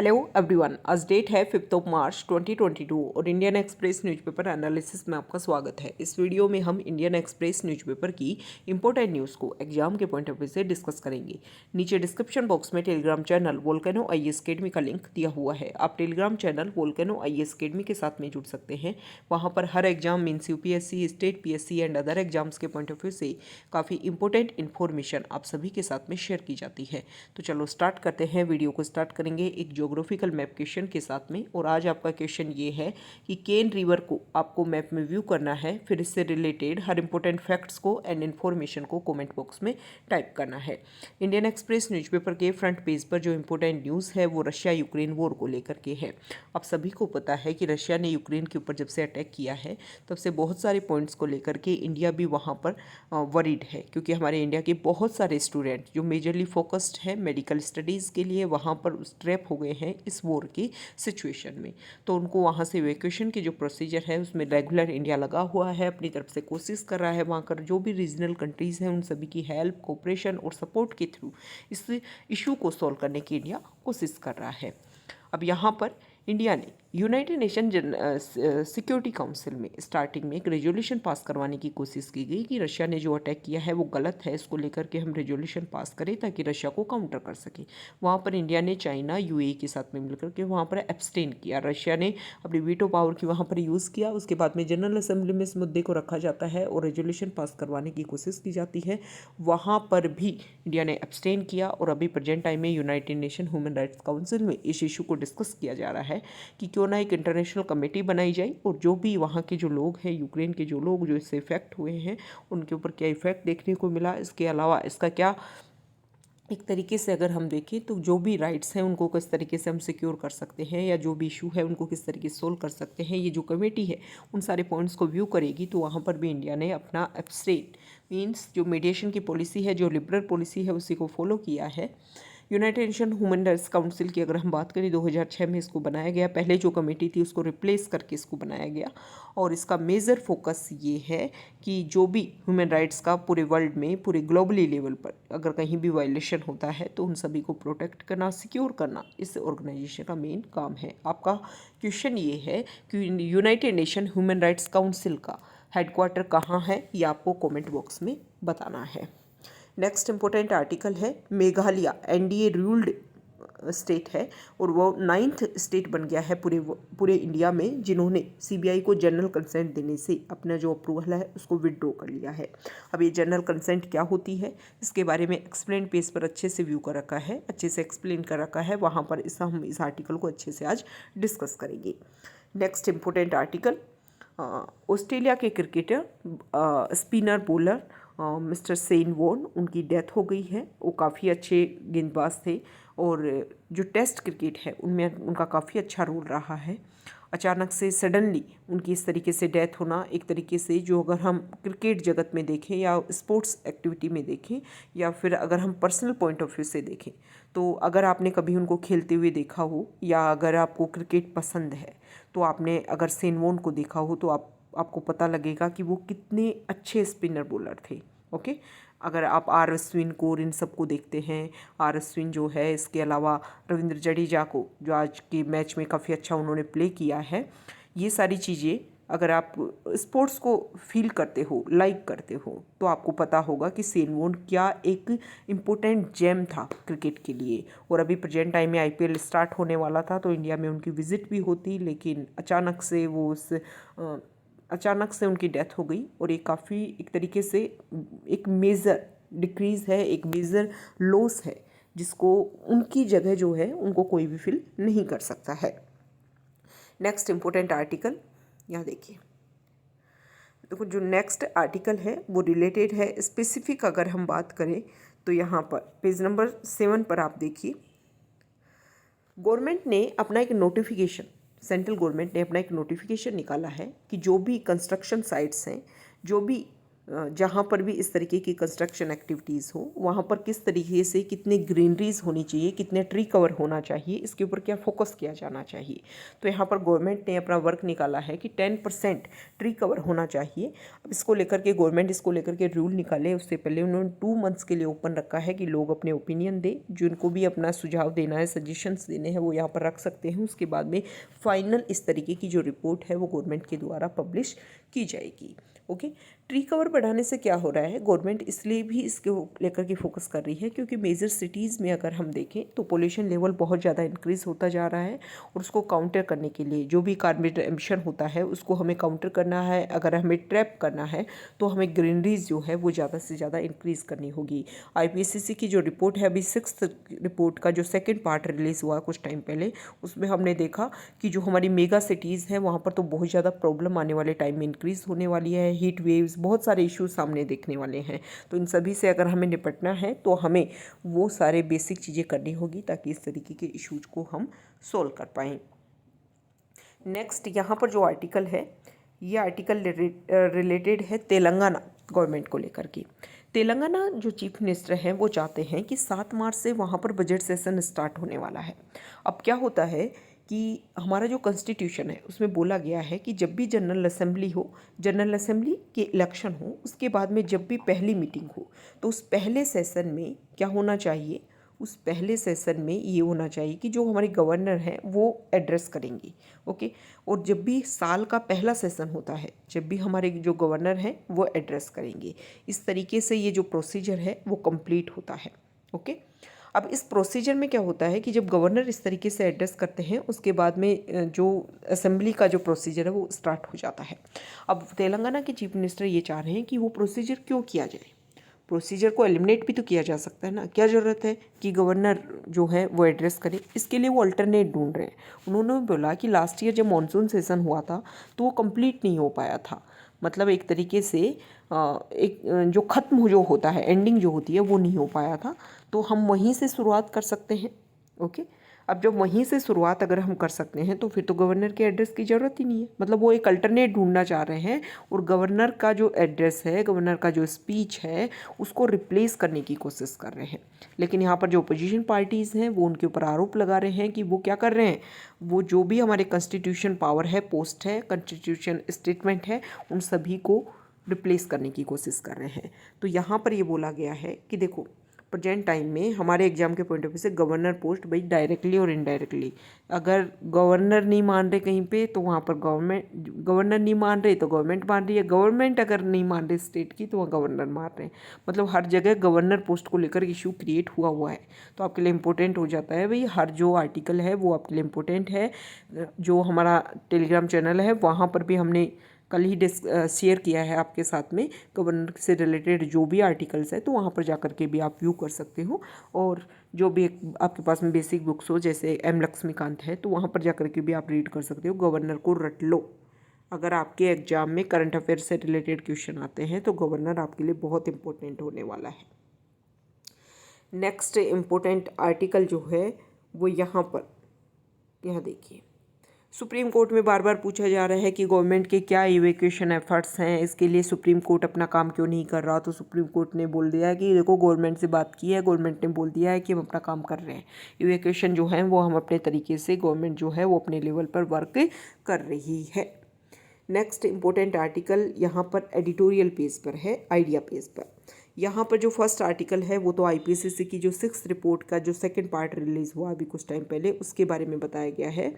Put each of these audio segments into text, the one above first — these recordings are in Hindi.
हेलो एवरीवन, आज डेट है 5 मार्च 2022 और इंडियन एक्सप्रेस न्यूज़पेपर एनालिसिस में आपका स्वागत है। इस वीडियो में हम इंडियन एक्सप्रेस न्यूज़पेपर की इंपॉर्टेंट न्यूज़ को एग्जाम के पॉइंट ऑफ व्यू से डिस्कस करेंगे। नीचे डिस्क्रिप्शन बॉक्स में Telegram channel Volcano IAS academy का लिंक दिया हुआ है। आप Telegram channel Volcano IAS academy के साथ में जुड़ सकते हैं। वहाँ पर हर exam means UPSC, state PSC and other exams के पॉइंट ऑफ व्यू से काफ़ी इंपॉर्टेंट इन्फॉर्मेशन आप सभी के साथ में शेयर की जाती है। तो चलो स्टार्ट करते हैं। वीडियो को स्टार्ट करेंगे एक ज्योग्राफिकल मैप क्वेश्चन के साथ में। और आज आपका क्वेश्चन ये है कि केन रिवर को आपको मैप में व्यू करना है, फिर इससे रिलेटेड हर इंपॉर्टेंट फैक्ट्स को एंड इन्फॉर्मेशन को कमेंट बॉक्स में टाइप करना है। इंडियन एक्सप्रेस न्यूज़पेपर के फ्रंट पेज पर जो इंपॉर्टेंट न्यूज़ है वो रशिया यूक्रेन वॉर को लेकर के है। आप सभी को पता है कि रशिया ने यूक्रेन के ऊपर जब से अटैक किया है तब से बहुत सारे पॉइंट्स को लेकर के इंडिया भी वहाँ पर वरीड है, क्योंकि हमारे इंडिया के बहुत सारे स्टूडेंट जो मेजरली फोकस्ड है मेडिकल स्टडीज़ के लिए वहाँ पर ट्रैप हो गए हैं इस वॉर की सिचुएशन में। तो उनको वहाँ से इवैक्यूएशन की जो प्रोसीजर है उसमें रेगुलर इंडिया लगा हुआ है, अपनी तरफ से कोशिश कर रहा है वहाँ कर जो भी रीजनल कंट्रीज़ हैं उन सभी की हेल्प, कोऑपरेशन और सपोर्ट के थ्रू इस इशू को सॉल्व करने की इंडिया कोशिश कर रहा है। अब यहाँ पर इंडिया ने यूनाइटेड नेशन सिक्योरिटी काउंसिल में स्टार्टिंग में एक रेजोल्यूशन पास करवाने की कोशिश की गई कि रशिया ने जो अटैक किया है वो गलत है, इसको लेकर के हम रेजोल्यूशन पास करें ताकि रशिया को काउंटर कर सके। वहाँ पर इंडिया ने चाइना यूएई के साथ में मिलकर के वहाँ पर एब्सटेन किया। रशिया ने अपनी वीटो पावर की वहाँ पर यूज़ किया। उसके बाद में जनरल असेंबली में इस मुद्दे को रखा जाता है और रेजोल्यूशन पास करवाने की कोशिश की जाती है। वहाँ पर भी इंडिया ने एब्सटेन किया और अभी प्रेजेंट टाइम में United nation human rights council में इस इशू को डिस्कस किया जा रहा है कि क्यों ना एक इंटरनेशनल कमेटी बनाई जाए और जो भी वहाँ के जो लोग हैं, यूक्रेन के जो लोग जो इससे इफेक्ट हुए हैं, उनके ऊपर क्या इफेक्ट देखने को मिला, इसके अलावा इसका क्या एक तरीके से अगर हम देखें तो जो भी राइट्स हैं उनको किस तरीके से हम सिक्योर कर सकते हैं या जो भी इशू है उनको किस तरीके से सोल्व कर सकते हैं, ये जो कमेटी है उन सारे पॉइंट्स को व्यू करेगी। तो वहाँ पर भी इंडिया ने अपना एब्सटेन मीन्स जो मीडिएशन की पॉलिसी है, जो लिबरल पॉलिसी है, उसी को फॉलो किया है। United nation human rights council की अगर हम बात करें 2006 में इसको बनाया गया। पहले जो कमेटी थी उसको रिप्लेस करके इसको बनाया गया और इसका मेजर फोकस ये है कि जो भी ह्यूमन राइट्स का पूरे वर्ल्ड में, पूरे ग्लोबली लेवल पर अगर कहीं भी वायलेशन होता है तो उन सभी को प्रोटेक्ट करना, सिक्योर करना इस ऑर्गेनाइजेशन का मेन काम है। आपका क्वेश्चन ये है कि United nation human rights council का हेडक्वार्टर कहाँ है, ये आपको कमेंट बॉक्स में बताना है। नेक्स्ट इंपॉर्टेंट आर्टिकल है मेघालय एनडीए रूल्ड स्टेट है और वो 9th स्टेट बन गया है पूरे इंडिया में जिन्होंने सीबीआई को जनरल कंसेंट देने से अपना जो अप्रूवल है उसको विड्रॉ कर लिया है। अब ये जनरल कंसेंट क्या होती है इसके बारे में एक्सप्लेन पेज पर अच्छे से व्यू कर रखा है, अच्छे से एक्सप्लेन कर रखा है। वहाँ पर हम इस आर्टिकल को अच्छे से आज डिस्कस करेंगे। नेक्स्ट इंपॉर्टेंट आर्टिकल, ऑस्ट्रेलिया के cricketer spinner bowler Mister Shane Warne, उनकी डेथ हो गई है। वो काफ़ी अच्छे गेंदबाज थे और जो टेस्ट क्रिकेट है उनमें उनका काफ़ी अच्छा रोल रहा है। अचानक से सडनली उनकी इस तरीके से डेथ होना एक तरीके से जो अगर हम क्रिकेट जगत में देखें या स्पोर्ट्स एक्टिविटी में देखें या फिर अगर हम पर्सनल पॉइंट ऑफ व्यू से देखें तो अगर आपने कभी उनको खेलते हुए देखा हो या अगर आपको क्रिकेट पसंद है तो आपने अगर शेन वॉर्न को देखा हो तो आपको पता लगेगा कि वो कितने अच्छे स्पिनर बॉलर थे। ओके, अगर आप आर अश्विन को इन सबको देखते हैं, आर अश्विन जो है, इसके अलावा रविंद्र जडेजा को जो आज के मैच में काफ़ी अच्छा उन्होंने प्ले किया है, ये सारी चीज़ें अगर आप स्पोर्ट्स को फील करते हो, लाइक करते हो तो आपको पता होगा कि शेन वॉर्न क्या एक इम्पोर्टेंट जेम था क्रिकेट के लिए। और अभी प्रेजेंट टाइम में आईपीएल स्टार्ट होने वाला था तो इंडिया में उनकी विजिट भी होती, लेकिन अचानक से उनकी डेथ हो गई और ये काफ़ी एक तरीके से एक मेजर डिक्रीज़ है, एक मेजर लॉस है जिसको उनकी जगह जो है उनको कोई भी फिल नहीं कर सकता है। नेक्स्ट इंपॉर्टेंट आर्टिकल यहाँ देखिए, देखो जो नेक्स्ट आर्टिकल है वो रिलेटेड है स्पेसिफिक अगर हम बात करें तो यहाँ पर पेज नंबर 7 पर आप देखिए, गवर्नमेंट ने अपना एक नोटिफिकेशन, सेंट्रल गवर्नमेंट ने अपना एक नोटिफिकेशन निकाला है कि जो भी कंस्ट्रक्शन साइट्स हैं, जो भी जहाँ पर भी इस तरीके की कंस्ट्रक्शन एक्टिविटीज़ हो वहाँ पर किस तरीके से कितने ग्रीनरीज होनी चाहिए, कितने ट्री कवर होना चाहिए, इसके ऊपर क्या फोकस किया जाना चाहिए। तो यहाँ पर गवर्नमेंट ने अपना वर्क निकाला है कि 10% ट्री कवर होना चाहिए। अब इसको लेकर के गवर्नमेंट इसको लेकर के रूल निकाले, उससे पहले उन्होंने 2 मंथ्स के लिए ओपन रखा है कि लोग अपने ओपिनियन दें, जिनको भी अपना सुझाव देना है, सजेशंस देने हैं, वो यहाँ पर रख सकते हैं। उसके बाद में फाइनल इस तरीके की जो रिपोर्ट है वो गवर्नमेंट के द्वारा पब्लिश की जाएगी। ओके, ट्री कवर बढ़ाने से क्या हो रहा है, गवर्नमेंट इसलिए भी इसके लेकर के फोकस कर रही है क्योंकि मेजर सिटीज़ में अगर हम देखें तो पोल्यूशन लेवल बहुत ज़्यादा इंक्रीज़ होता जा रहा है और उसको काउंटर करने के लिए जो भी कार्बन एमिशन होता है उसको हमें काउंटर करना है। अगर हमें ट्रैप करना है तो हमें ग्रीनरीज जो है वो ज़्यादा से ज़्यादा इंक्रीज़ करनी होगी। IPCC की जो रिपोर्ट है, अभी 6th रिपोर्ट का जो सेकेंड पार्ट रिलीज़ हुआ कुछ टाइम पहले, उसमें हमने देखा कि जो हमारी मेगा सिटीज़ हैं वहाँ पर तो बहुत ज़्यादा प्रॉब्लम आने वाले टाइम में इंक्रीज़ होने वाली है। हीट वेव्स, बहुत सारे इश्यूज सामने देखने वाले हैं। तो इन सभी से अगर हमें निपटना है तो हमें वो सारे बेसिक चीज़ें करनी होगी ताकि इस तरीके के इश्यूज को हम सोल्व कर पाएँ। नेक्स्ट यहाँ पर जो आर्टिकल है, ये आर्टिकल रिलेटेड है तेलंगाना गवर्नमेंट को लेकर के। तेलंगाना जो चीफ मिनिस्टर हैं वो चाहते हैं कि 7 मार्च से वहाँ पर बजट सेशन स्टार्ट होने वाला है। अब क्या होता है कि हमारा जो कॉन्स्टिट्यूशन है उसमें बोला गया है कि जब भी जनरल असेंबली हो, जनरल असेंबली के इलेक्शन हो, उसके बाद में जब भी पहली मीटिंग हो तो उस पहले सेशन में क्या होना चाहिए, उस पहले सेशन में ये होना चाहिए कि जो हमारे गवर्नर हैं वो एड्रेस करेंगे। ओके, और जब भी साल का पहला सेशन होता है, जब भी हमारे जो गवर्नर हैं वो एड्रेस करेंगे। इस तरीके से ये जो प्रोसीजर है वो कंप्लीट होता है। ओके, अब इस प्रोसीजर में क्या होता है कि जब गवर्नर इस तरीके से एड्रेस करते हैं उसके बाद में जो असेंबली का जो प्रोसीजर है वो स्टार्ट हो जाता है। अब तेलंगाना के चीफ मिनिस्टर ये चाह रहे हैं कि वो प्रोसीजर क्यों किया जाए, प्रोसीजर को एलिमिनेट भी तो किया जा सकता है ना, क्या ज़रूरत है कि गवर्नर जो है वो एड्रेस करे। इसके लिए वो अल्टरनेट ढूंढ रहे हैं। उन्होंने बोला कि लास्ट ईयर जब मानसून सेशन हुआ था तो वो कंप्लीट नहीं हो पाया था, मतलब एक तरीके से एक जो ख़त्म जो होता है, एंडिंग जो होती है वो नहीं हो पाया था, तो हम वहीं से शुरुआत कर सकते हैं। ओके, अब जब वहीं से शुरुआत अगर हम कर सकते हैं तो फिर तो गवर्नर के एड्रेस की ज़रूरत ही नहीं है। मतलब वो एक अल्टरनेट ढूंढना चाह रहे हैं और गवर्नर का जो एड्रेस है, गवर्नर का जो स्पीच है, उसको रिप्लेस करने की कोशिश कर रहे हैं। लेकिन यहाँ पर जो अपोजिशन पार्टीज़ हैं वो उनके ऊपर आरोप लगा रहे हैं कि वो क्या कर रहे हैं, वो जो भी हमारे कॉन्स्टिट्यूशन पावर है, पोस्ट है, कॉन्स्टिट्यूशन स्टेटमेंट है, उन सभी को रिप्लेस करने की कोशिश कर रहे हैं। तो यहाँ पर ये बोला गया है कि देखो प्रेजेंट टाइम में हमारे एग्जाम के पॉइंट ऑफ व्यू से गवर्नर पोस्ट भाई डायरेक्टली और इनडायरेक्टली, अगर गवर्नर नहीं मान रहे कहीं पे तो वहाँ पर गवर्नर नहीं मान रहे तो गवर्नमेंट मान रही है, गवर्नमेंट अगर नहीं मान रही स्टेट की तो वहाँ गवर्नर मान रहे हैं। मतलब हर जगह गवर्नर पोस्ट को लेकर इशू क्रिएट हुआ है। तो आपके लिए इंपॉर्टेंट हो जाता है भाई, हर जो आर्टिकल है वो आपके लिए इंपॉर्टेंट है। जो हमारा टेलीग्राम चैनल है वहाँ पर भी हमने कल ही शेयर किया है आपके साथ में गवर्नर से रिलेटेड जो भी आर्टिकल्स है, तो वहाँ पर जाकर के भी आप व्यू कर सकते हो। और जो भी आपके पास में बेसिक बुक्स हो जैसे M लक्ष्मीकांत है तो वहाँ पर जाकर के भी आप रीड कर सकते हो। गवर्नर को रट लो, अगर आपके एग्जाम में करंट अफेयर से रिलेटेड क्वेश्चन आते हैं तो गवर्नर आपके लिए बहुत इंपॉर्टेंट होने वाला है। नेक्स्ट इम्पोर्टेंट आर्टिकल जो है वो यहाँ देखिए, सुप्रीम कोर्ट में बार बार पूछा जा रहा है कि गवर्नमेंट के क्या इवैक्यूएशन एफर्ट्स हैं, इसके लिए सुप्रीम कोर्ट अपना काम क्यों नहीं कर रहा। तो सुप्रीम कोर्ट ने बोल दिया है कि देखो गवर्नमेंट से बात की है, गवर्नमेंट ने बोल दिया है कि हम अपना काम कर रहे हैं। इवैक्यूएशन जो है वो हम अपने तरीके से, गवर्नमेंट जो है वो अपने लेवल पर वर्क कर रही है। नेक्स्ट इम्पोर्टेंट आर्टिकल यहाँ पर एडिटोरियल पेज पर है, आइडिया पेज पर। यहाँ पर जो फर्स्ट आर्टिकल है वो तो IPCC की जो 6th रिपोर्ट का जो सेकंड पार्ट रिलीज़ हुआ अभी कुछ टाइम पहले, उसके बारे में बताया गया है।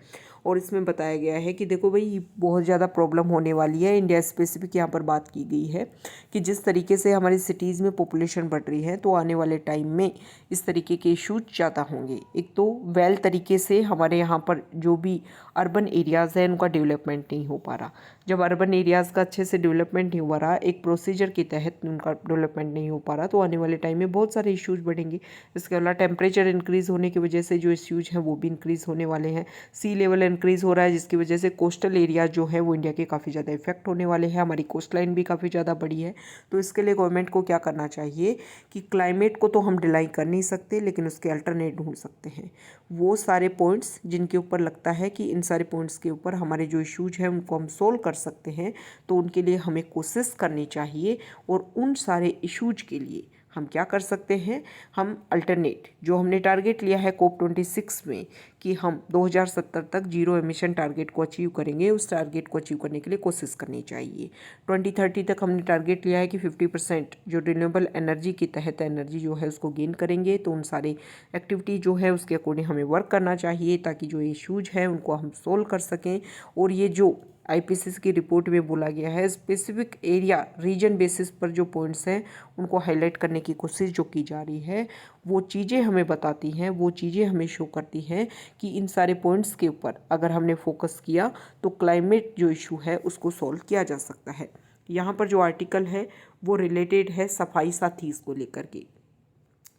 और इसमें बताया गया है कि देखो भाई बहुत ज़्यादा प्रॉब्लम होने वाली है। इंडिया स्पेसिफिक यहाँ पर बात की गई है कि जिस तरीके से हमारी सिटीज़ में पॉपुलेशन बढ़ रही है तो आने वाले टाइम में इस तरीके के इशूज ज़्यादा होंगे। एक तो वेल तरीके से हमारे यहाँ पर जो भी अर्बन एरियाज़ हैं उनका डेवलपमेंट नहीं हो पा रहा। जब अर्बन एरियाज़ का अच्छे से डेवलपमेंट नहीं हो रहा, एक प्रोसीजर के तहत उनका डेवलपमेंट नहीं हो पा रहा, तो आने वाले टाइम में बहुत सारे इश्यूज बढ़ेंगे। इसके अलावा टेम्परेचर इंक्रीज़ होने की वजह से जो इश्यूज हैं वो भी इंक्रीज़ होने वाले हैं। सी लेवल इंक्रीज़ हो रहा है, जिसकी वजह से कोस्टल एरिया जो है वो इंडिया के काफ़ी ज़्यादा इफेक्ट होने वाले हैं। हमारी कोस्ट लाइन भी काफ़ी ज़्यादा बड़ी है। तो इसके लिए गवर्नमेंट को क्या करना चाहिए कि क्लाइमेट को तो हम डिलाई कर नहीं सकते, लेकिन उसके अल्टरनेट ढूंढ सकते हैं। वो सारे पॉइंट्स जिनके ऊपर लगता है कि इन सारे पॉइंट्स के ऊपर हमारे जो इश्यूज हैं उनको हम सोल्व कर सकते हैं, तो उनके लिए हमें कोशिश करनी चाहिए। और उन सारे इश्यूज के लिए हम क्या कर सकते हैं, हम अल्टरनेट जो हमने टारगेट लिया है COP26 में कि हम 2070 तक जीरो एमिशन टारगेट को अचीव करेंगे, उस टारगेट को अचीव करने के लिए कोशिश करनी चाहिए। 2030 तक हमने टारगेट लिया है कि 50% जो रिन्यूएबल एनर्जी के तहत एनर्जी जो है उसको गेन करेंगे। तो उन सारे एक्टिविटी जो है उसके अकॉर्डिंग हमें वर्क करना चाहिए, ताकि जो इश्यूज हैं उनको हम सोल्व कर सकें। और ये जो IPCC की रिपोर्ट में बोला गया है, स्पेसिफिक एरिया रीजन बेसिस पर जो पॉइंट्स हैं उनको हाईलाइट करने की कोशिश जो की जा रही है, वो चीज़ें हमें बताती हैं, वो चीज़ें हमें शो करती हैं कि इन सारे पॉइंट्स के ऊपर अगर हमने फोकस किया तो क्लाइमेट जो इशू है उसको सॉल्व किया जा सकता है। यहाँ पर जो आर्टिकल है वो रिलेटेड है सफाई साथी को लेकर के।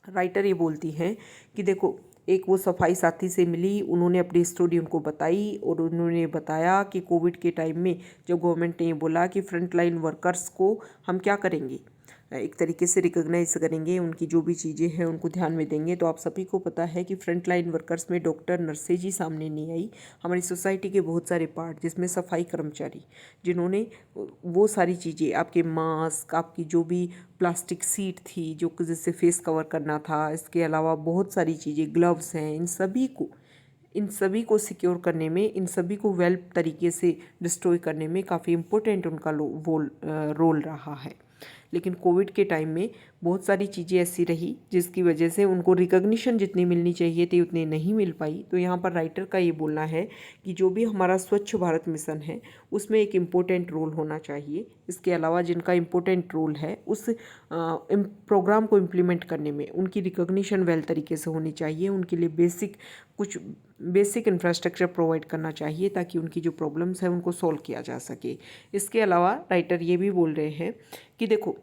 राइटर ये बोलती हैं कि देखो, एक वो सफाई साथी से मिली, उन्होंने अपनी स्टोरी उनको बताई और उन्होंने बताया कि कोविड के टाइम में जब गवर्नमेंट ने ये बोला कि फ्रंट लाइन वर्कर्स को हम क्या करेंगे, एक तरीके से रिकॉग्नाइज करेंगे, उनकी जो भी चीज़ें हैं उनको ध्यान में देंगे। तो आप सभी को पता है कि फ्रंट लाइन वर्कर्स में डॉक्टर, नर्सेज ही सामने नहीं आई। हमारी सोसाइटी के बहुत सारे पार्ट, जिसमें सफाई कर्मचारी, जिन्होंने वो सारी चीज़ें, आपके मास्क, आपकी जो भी प्लास्टिक सीट थी जो जिससे फेस कवर करना था, इसके अलावा बहुत सारी चीज़ें, ग्लव्स हैं, इन सभी को सिक्योर करने में, इन सभी को वेल तरीके से डिस्ट्रॉय करने में काफ़ी इम्पोर्टेंट उनका रोल रहा है। लेकिन कोविड के टाइम में बहुत सारी चीज़ें ऐसी रही जिसकी वजह से उनको रिकॉग्निशन जितनी मिलनी चाहिए थी उतनी नहीं मिल पाई। तो यहाँ पर राइटर का ये बोलना है कि जो भी हमारा स्वच्छ भारत मिशन है उसमें एक इम्पोर्टेंट रोल होना चाहिए। इसके अलावा जिनका इम्पोर्टेंट रोल है उस प्रोग्राम को इम्प्लीमेंट करने में उनकी रिकॉग्निशन वेल तरीके से होनी चाहिए। उनके लिए कुछ बेसिक इंफ्रास्ट्रक्चर प्रोवाइड करना चाहिए, ताकि उनकी जो प्रॉब्लम्स हैं उनको सॉल्व किया जा सके। इसके अलावा राइटर ये भी बोल रहे हैं कि देखो,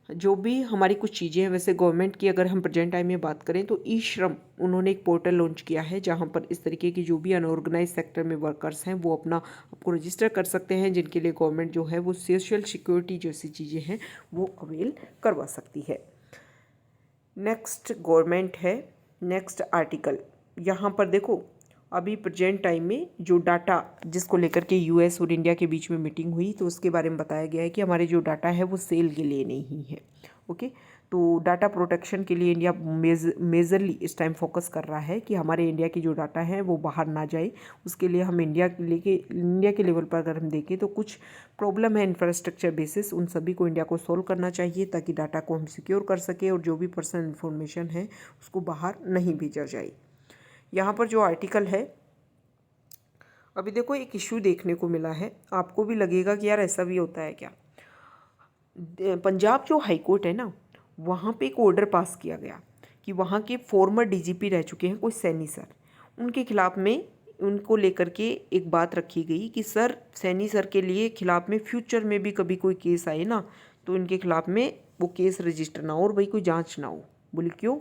जो भी हमारी कुछ चीज़ें हैं, वैसे गवर्नमेंट की अगर हम प्रेजेंट टाइम में बात करें तो ई श्रम, उन्होंने एक पोर्टल लॉन्च किया है जहां पर इस तरीके की जो भी अनऑर्गेनाइज सेक्टर में वर्कर्स हैं वो अपना आपको रजिस्टर कर सकते हैं, जिनके लिए गवर्नमेंट जो है वो सोशल सिक्योरिटी जैसी चीज़ें हैं वो अवेल करवा सकती है। नेक्स्ट गवर्नमेंट है, नेक्स्ट आर्टिकल। यहाँ पर देखो, अभी प्रेजेंट टाइम में जो डाटा जिसको लेकर के US और इंडिया के बीच में मीटिंग हुई, तो उसके बारे में बताया गया है कि हमारे जो डाटा है वो सेल के लिए नहीं है। ओके, तो डाटा प्रोटेक्शन के लिए इंडिया मेजरली इस टाइम फोकस कर रहा है कि हमारे इंडिया की जो डाटा है वो बाहर ना जाए। उसके लिए हम इंडिया के लेवल पर अगर हम देखें तो कुछ प्रॉब्लम है इंफ्रास्ट्रक्चर बेसिस, उन सभी को इंडिया को सॉल्व करना चाहिए, ताकि डाटा को हम सिक्योर कर सके और जो भी पर्सनल इन्फॉर्मेशन है उसको बाहर नहीं भेजा जाए। यहाँ पर जो आर्टिकल है, अभी देखो एक इशू देखने को मिला है, आपको भी लगेगा कि यार ऐसा भी होता है क्या। पंजाब जो हाई कोर्ट है ना, वहाँ पे एक ऑर्डर पास किया गया कि वहाँ के फॉर्मर DGP रह चुके हैं कोई सैनी सर, उनके खिलाफ में उनको लेकर के एक बात रखी गई कि सर, सैनी सर के लिए खिलाफ में फ्यूचर में भी कभी कोई केस आए ना तो इनके खिलाफ में वो केस रजिस्टर ना हो और भाई कोई जांच ना हो। बोले क्यों?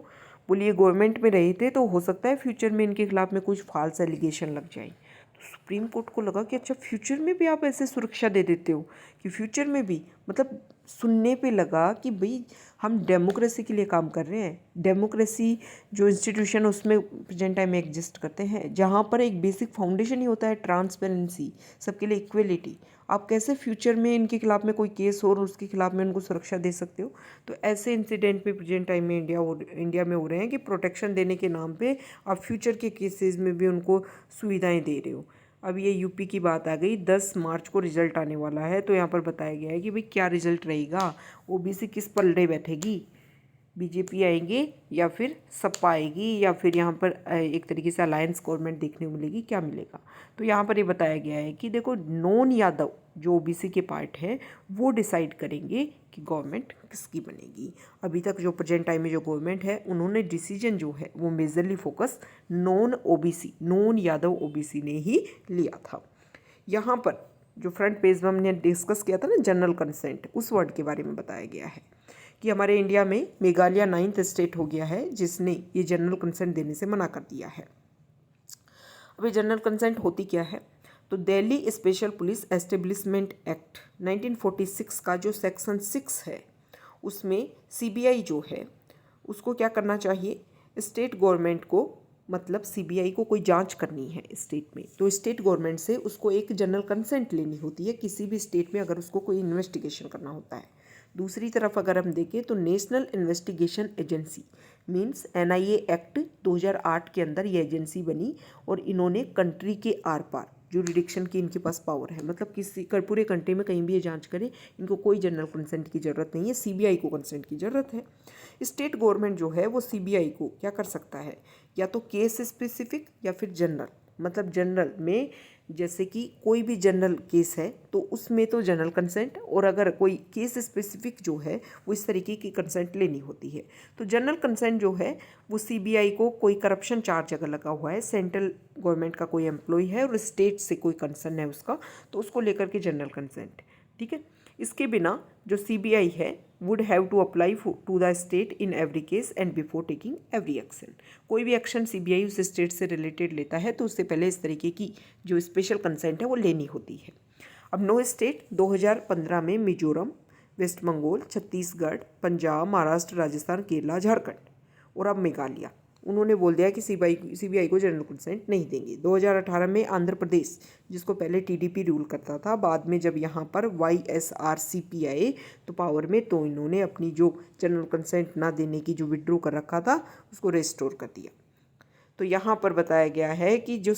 बोलिए गवर्नमेंट में रहे थे तो हो सकता है फ्यूचर में इनके खिलाफ में कुछ फॉल्स एलिगेशन लग जाए। तो सुप्रीम कोर्ट को लगा कि अच्छा, फ्यूचर में भी आप ऐसे सुरक्षा दे देते हो कि फ्यूचर में भी, मतलब सुनने पे लगा कि भाई हम डेमोक्रेसी के लिए काम कर रहे हैं। डेमोक्रेसी जो इंस्टीट्यूशन उसमें प्रेजेंट टाइम में एग्जिस्ट करते हैं, जहाँ पर एक बेसिक फाउंडेशन ही होता है ट्रांसपेरेंसी, सबके लिए इक्वलिटी। आप कैसे फ्यूचर में इनके खिलाफ में कोई केस हो और उसके खिलाफ में उनको सुरक्षा दे सकते हो? तो ऐसे इंसिडेंट भी प्रेजेंट टाइम में इंडिया में हो रहे हैं कि प्रोटेक्शन देने के नाम पे आप फ्यूचर के केसेस में भी उनको सुविधाएं दे रहे हो। अब ये यूपी की बात आ गई, 10 मार्च को रिजल्ट आने वाला है, तो यहाँ पर बताया गया है कि भाई क्या रिजल्ट रहेगा, OBC किस पलड़े बैठेगी, बीजेपी आएंगे या फिर सपा आएगी, या फिर यहाँ पर एक तरीके से अलायंस गवर्नमेंट देखने को मिलेगी, क्या मिलेगा। तो यहाँ पर ये बताया गया है कि देखो, नॉन यादव जो OBC के पार्ट है वो डिसाइड करेंगे कि गवर्नमेंट किसकी बनेगी। अभी तक जो प्रेजेंट टाइम में जो गवर्नमेंट है उन्होंने डिसीजन जो है वो majorly focus non Yadav OBC ने ही लिया था। यहाँ पर जो फ्रंट पेज में हमने डिस्कस किया था ना, जनरल कंसेंट, उस वर्ड के बारे में बताया गया है कि हमारे इंडिया में मेघालय 9th स्टेट हो गया है जिसने ये जनरल कंसेंट देने से मना कर दिया है। अब ये जनरल कंसेंट होती क्या है, तो Delhi special police establishment act 1946 का जो सेक्शन 6 है उसमें सीबीआई जो है उसको क्या करना चाहिए, स्टेट गवर्नमेंट को, मतलब सीबीआई को कोई जांच करनी है स्टेट में, तो स्टेट गवर्नमेंट से उसको एक जनरल कंसेंट लेनी होती है किसी भी स्टेट में अगर उसको कोई इन्वेस्टिगेशन करना होता है। दूसरी तरफ अगर हम देखें तो national investigation agency means NIA act 2008 के अंदर ये एजेंसी बनी और इन्होंने कंट्री के आर पार जुरिडिक्शन की इनके पास पावर है, मतलब किसी पूरे कंट्री में कहीं भी ये जांच करें, इनको कोई जनरल कंसेंट की ज़रूरत नहीं है, सीबीआई को कंसेंट की ज़रूरत है। स्टेट गवर्नमेंट जो है वो सीबीआई को क्या कर सकता है, या तो केस स्पेसिफिक या फिर जनरल, मतलब जनरल में जैसे कि कोई भी जनरल केस है तो उसमें तो जनरल कंसेंट, और अगर कोई केस स्पेसिफिक जो है वो इस तरीके की कंसेंट लेनी होती है। तो जनरल कंसेंट जो है वो सीबीआई को कोई करप्शन चार्ज अगर लगा हुआ है, सेंट्रल गवर्नमेंट का कोई एम्प्लॉय है और स्टेट से कोई कंसर्न है उसका, तो उसको लेकर के जनरल कंसेंट, ठीक है। इसके बिना जो सीबीआई है would have to apply to the state in every case and before taking every action. कोई भी एक्शन सीबीआई उस स्टेट से रिलेटेड लेता है तो उससे पहले इस तरीके की जो स्पेशल कंसेंट है वो लेनी होती है। अब 9 स्टेट 2015 में मिजोरम, वेस्ट बंगाल, छत्तीसगढ़, पंजाब, महाराष्ट्र, राजस्थान, केरला, झारखंड और अब मेघालय, उन्होंने बोल दिया कि सीबीआई को जनरल कंसेंट नहीं देंगे। 2018 में आंध्र प्रदेश, जिसको पहले टीडीपी रूल करता था, बाद में जब यहाँ पर वाईएसआरसीपी आए तो पावर में, तो इन्होंने अपनी जो जनरल कंसेंट ना देने की जो विड्रॉ कर रखा था उसको रेस्टोर कर दिया। तो यहाँ पर बताया गया है कि जो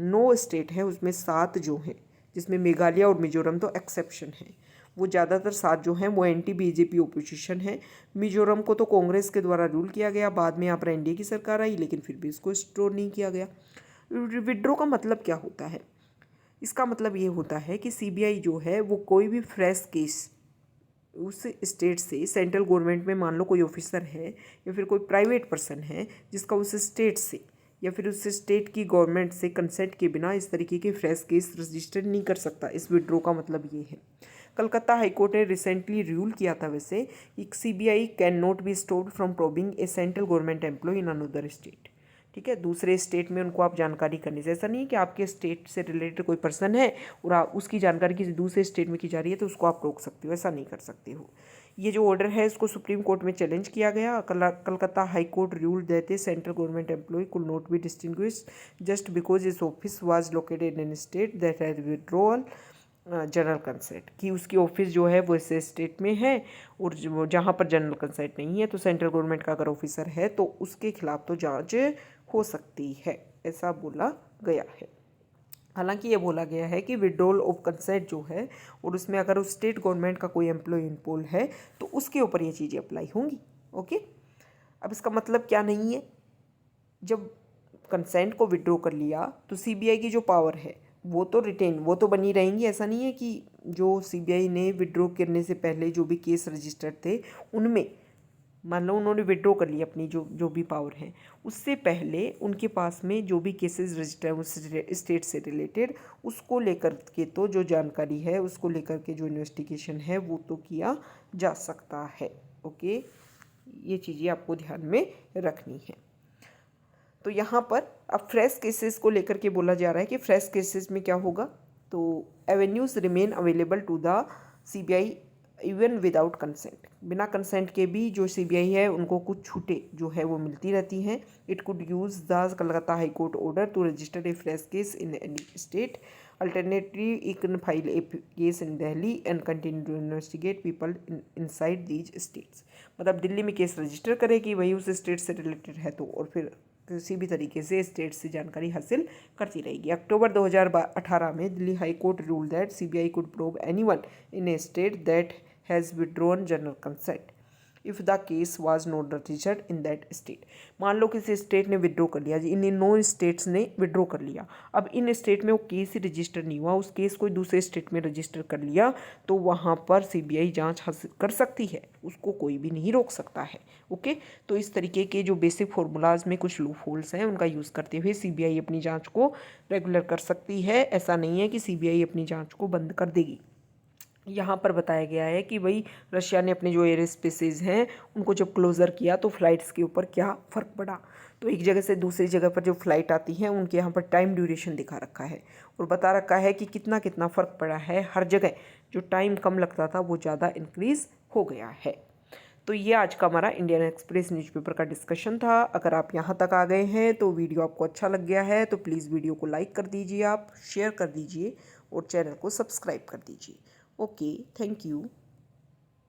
9 स्टेट हैं उसमें 7 जो हैं, जिसमें मेघालय और मिजोरम तो एक्सेप्शन है, वो ज़्यादातर 7 जो हैं वो एंटी बीजेपी ओपोजिशन है। मिजोरम को तो कांग्रेस के द्वारा रूल किया गया, बाद में यहाँ पर एनडीए की सरकार आई लेकिन फिर भी इसको स्टोर नहीं किया गया। विड्रॉ का मतलब क्या होता है, इसका मतलब ये होता है कि सीबीआई जो है वो कोई भी फ्रेश केस उस स्टेट से, सेंट्रल गवर्नमेंट में मान लो कोई ऑफिसर है या फिर कोई प्राइवेट पर्सन है जिसका उस स्टेट से या फिर उस स्टेट की गवर्नमेंट से कंसेंट के बिना इस तरीके के फ्रेश केस रजिस्टर नहीं कर सकता। इस विड्रॉ का मतलब ये है। कलकत्ता हाईकोर्ट ने रिसेंटली रूल किया था वैसे कि CBI can not be stopped from probing a central government employee in another state, ठीक है। दूसरे स्टेट में उनको आप जानकारी करने से, ऐसा नहीं है कि आपके स्टेट से रिलेटेड कोई पर्सन है और उसकी जानकारी किसी दूसरे स्टेट में की जा रही है तो उसको आप रोक सकते हो, ऐसा नहीं कर सकते हो। ये जो ऑर्डर है इसको सुप्रीम कोर्ट में चैलेंज किया गया। कलकत्ता हाई कोर्ट रूल देते central government employ could not be distinguished just because his office was located in state that has withdrawal general consent, कि उसकी ऑफिस जो है वो इस स्टेट में है और जहाँ पर जनरल कंसेंट नहीं है, तो सेंट्रल गवर्नमेंट का अगर ऑफिसर है तो उसके खिलाफ तो जांच हो सकती है, ऐसा बोला गया है। हालांकि ये बोला गया है कि विड्रॉल ऑफ कंसेंट जो है और उसमें अगर उस स्टेट गवर्नमेंट का कोई एम्प्लॉय इनपोल है तो उसके ऊपर ये चीज़ें अप्लाई होंगी। ओके, अब इसका मतलब क्या नहीं है, जब कंसेंट को विड्रॉ कर लिया तो सीबीआई की जो पावर है वो तो रिटेन, वो तो बनी रहेंगी। ऐसा नहीं है कि जो सीबीआई ने विड्रॉ करने से पहले जो भी केस रजिस्टर्ड थे उनमें मान लो उन्होंने विड्रॉ कर लिया अपनी जो भी पावर है, उससे पहले उनके पास में जो भी केसेस रजिस्टर उस स्टेट से रिलेटेड उसको लेकर के तो जो जानकारी है उसको लेकर के जो इन्वेस्टिगेशन है वो तो किया जा सकता है। ओके, ये चीज़ें आपको ध्यान में रखनी है। तो यहाँ पर अब फ्रेश केसेस को लेकर के बोला जा रहा है कि फ्रेश केसेस में क्या होगा, तो avenues remain available to the CBI even without consent, बिना कंसेंट के भी जो सीबीआई है उनको कुछ छूटें जो है वो मिलती रहती हैं। It could use the Calcutta high court order to register a fresh case in any state, alternately it can file a case in Delhi and continue to investigate people inside these states. मतलब दिल्ली में केस रजिस्टर करेगी, वही उस स्टेट से रिलेटेड है तो, और फिर किसी भी तरीके से स्टेट से जानकारी हासिल करती रहेगी। अक्टूबर 2018 में Delhi high court rule that CBI could probe anyone in A state that has withdrawn general consent if the case was not registered in that state. मान लो किसी स्टेट ने विड्रॉ कर लिया जी, इन 9 स्टेट्स ने विड्रॉ कर लिया, अब इन स्टेट में वो केस ही रजिस्टर नहीं हुआ, उस केस कोई दूसरे स्टेट में रजिस्टर कर लिया तो वहाँ पर सीबीआई जांच हासिल कर सकती है, उसको कोई भी नहीं रोक सकता है। ओके, तो इस तरीके के जो बेसिक फॉर्मूलाज में कुछ लूप होल्स हैं उनका यूज़ करते हुए सीबीआई अपनी जाँच को रेगुलर कर सकती है। ऐसा नहीं है कि सीबीआई अपनी जाँच को बंद कर देगी। यहाँ पर बताया गया है कि भाई रशिया ने अपने जो एयर स्पेसेस हैं उनको जब क्लोज़र किया तो फ्लाइट्स के ऊपर क्या फ़र्क पड़ा। तो एक जगह से दूसरी जगह पर जो फ़्लाइट आती हैं उनके यहाँ पर टाइम ड्यूरेशन दिखा रखा है और बता रखा है कि कितना कितना फ़र्क पड़ा है। हर जगह जो टाइम कम लगता था वो ज़्यादा इंक्रीज़ हो गया है। तो ये आज का हमारा इंडियन एक्सप्रेस न्यूज़पेपर का डिस्कशन था। अगर आप यहाँ तक आ गए हैं तो वीडियो आपको अच्छा लग गया है तो प्लीज़ वीडियो को लाइक कर दीजिए, आप शेयर कर दीजिए और चैनल को सब्सक्राइब कर दीजिए। Okay, thank you.